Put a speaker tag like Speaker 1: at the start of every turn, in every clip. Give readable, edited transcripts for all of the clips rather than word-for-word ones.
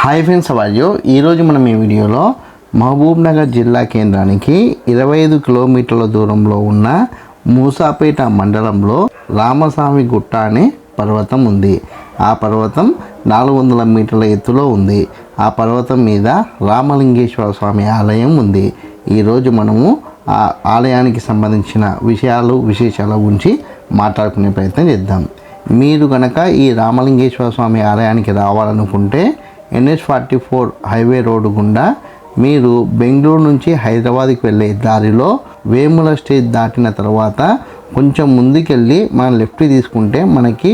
Speaker 1: Hi friends, అవార్యో ఈరోజు మనం ఈ వీడియోలో మహబూబ్నగర్ జిల్లా కేంద్రానికి 25 కిలోమీటర్ల దూరంలో ఉన్న మూసాపేట మండలంలో రామస్వామి గుట్ట అనే పర్వతం ఉంది. ఆ పర్వతం 400 మీటర్ల ఎత్తులో ఉంది. ఆ పర్వతం మీద రామలింగేశ్వర స్వామి ఆలయం ఉంది. ఈరోజు మనము ఆ ఆలయానికి సంబంధించిన విశేషాల గురించి మాట్లాడుకునే ప్రయత్నం చేద్దాం. మీరు కనుక ఈ రామలింగేశ్వర స్వామి ఆలయానికి రావాలనుకుంటే NH-44 హైవే రోడ్డు గుండా మీరు బెంగళూరు నుంచి హైదరాబాద్కి వెళ్ళే దారిలో వేముల స్టేజ్ దాటిన తర్వాత కొంచెం ముందుకెళ్ళి మనం లెఫ్ట్ తీసుకుంటే మనకి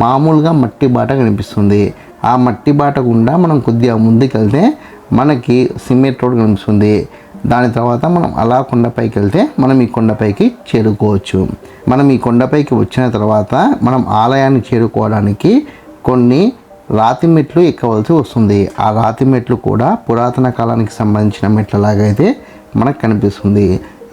Speaker 1: మామూలుగా మట్టి బాట కనిపిస్తుంది. ఆ మట్టి బాట గుండా మనం కొద్దిగా ముందుకెళ్తే మనకి సిమెంట్ రోడ్ కనిపిస్తుంది. దాని తర్వాత మనం అలా కొండపైకి వెళ్తే మనం ఈ కొండపైకి చేరుకోవచ్చు. మనం ఈ కొండపైకి వచ్చిన తర్వాత మనం ఆలయాన్ని చేరుకోవడానికి కొన్ని రాతి మెట్లు ఎక్కవలసి వస్తుంది. ఆ రాతి మెట్లు కూడా పురాతన కాలానికి సంబంధించిన మెట్లలాగైతే మనకు కనిపిస్తుంది.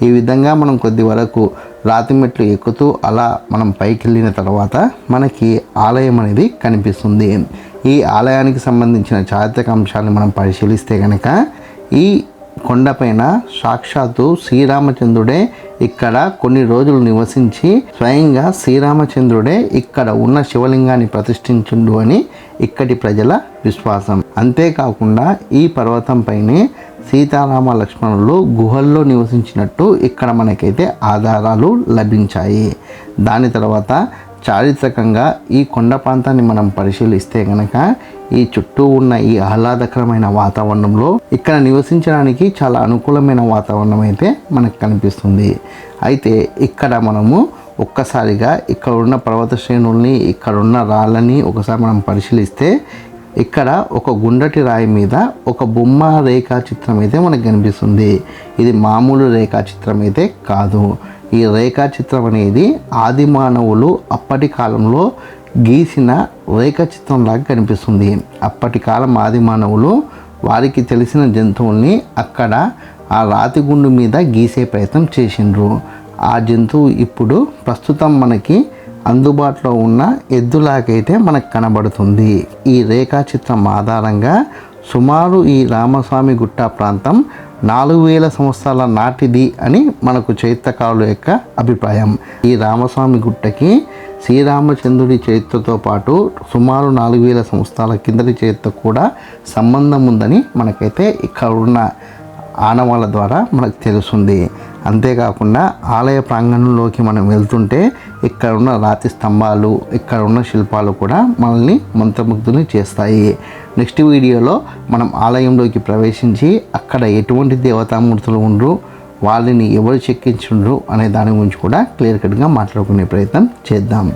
Speaker 1: ఈ విధంగా మనం కొద్ది వరకు రాతి మెట్లు ఎక్కుతూ అలా మనం పైకి వెళ్ళిన తర్వాత మనకి ఆలయం అనేది కనిపిస్తుంది. ఈ ఆలయానికి సంబంధించిన చారిత్రక అంశాలను మనం పరిశీలిస్తే కనుక ఈ కొండపైన సాక్షాత్తు శ్రీరామచంద్రుడే ఇక్కడ కొన్ని రోజులు నివసించి స్వయంగా శ్రీరామచంద్రుడే ఇక్కడ ఉన్న శివలింగాన్ని ప్రతిష్ఠించుండు అని ఇక్కడి ప్రజల విశ్వాసం. అంతేకాకుండా ఈ పర్వతం పైనే సీతారామ లక్ష్మణులు గుహల్లో నివసించినట్టు ఇక్కడ మనకైతే ఆధారాలు లభించాయి. దాని తర్వాత చారిత్రకంగా ఈ కొండ ప్రాంతాన్ని మనం పరిశీలిస్తే కనుక ఈ చుట్టూ ఉన్న ఈ ఆహ్లాదకరమైన వాతావరణంలో ఇక్కడ నివసించడానికి చాలా అనుకూలమైన వాతావరణం అయితే మనకు కనిపిస్తుంది. అయితే ఇక్కడ మనము ఒక్కసారిగా ఇక్కడ ఉన్న పర్వత శ్రేణుల్ని, ఇక్కడ ఉన్న రాళ్ళని ఒకసారి మనం పరిశీలిస్తే ఇక్కడ ఒక గుండ్రటి రాయి మీద ఒక బొమ్మ రేఖాచిత్రం అయితే మనకు కనిపిస్తుంది. ఇది మామూలు రేఖాచిత్రం అయితే కాదు. ఈ రేఖాచిత్రం అనేది ఆది మానవులు అప్పటి కాలంలో గీసిన రేఖాచిత్రం లాగా కనిపిస్తుంది. అప్పటి కాలం ఆది మానవులు వారికి తెలిసిన జంతువుల్ని అక్కడ ఆ రాతి గుండు మీద గీసే ప్రయత్నం చేసిండ్రు. ఆ జంతువు ఇప్పుడు ప్రస్తుతం మనకి అందుబాటులో ఉన్న ఎద్దులాగైతే మనకు కనబడుతుంది. ఈ రేఖాచిత్రం ఆధారంగా సుమారు ఈ రామస్వామి గుట్ట ప్రాంతం 4000 సంవత్సరాల నాటిది అని మనకు చరిత్రకారుల యొక్క అభిప్రాయం. ఈ రామస్వామి గుట్టకి శ్రీరామచంద్రుడి చరిత్రతో పాటు సుమారు 4000 సంవత్సరాల కిందటి చరిత్ర కూడా సంబంధం ఉందని మనకైతే ఇక్కడ ఉన్న ఆనవాళ్ళ ద్వారా మనకు తెలుస్తుంది. అంతేకాకుండా ఆలయ ప్రాంగణంలోకి మనం వెళ్తుంటే ఇక్కడ ఉన్న రాతి స్తంభాలు, ఇక్కడ ఉన్న శిల్పాలు కూడా మనల్ని మంత్రముగ్ధుల్ని చేస్తాయి. నెక్స్ట్ వీడియోలో మనం ఆలయంలోకి ప్రవేశించి అక్కడ ఎటువంటి దేవతామూర్తులు ఉండ్రు, వాళ్ళని ఎవరు చెక్కించుండ్రు అనే దాని గురించి కూడా క్లియర్ కట్గా మాట్లాడుకునే ప్రయత్నం చేద్దాం.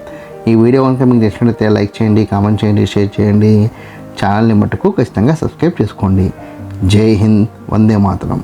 Speaker 1: ఈ వీడియో కనుక మీకు నచ్చినట్లయితే లైక్ చేయండి, కామెంట్ చేయండి, షేర్ చేయండి. ఛానల్ని మట్టుకు ఖచ్చితంగా సబ్స్క్రైబ్ చేసుకోండి. జై హింద్, వందే మాతరం.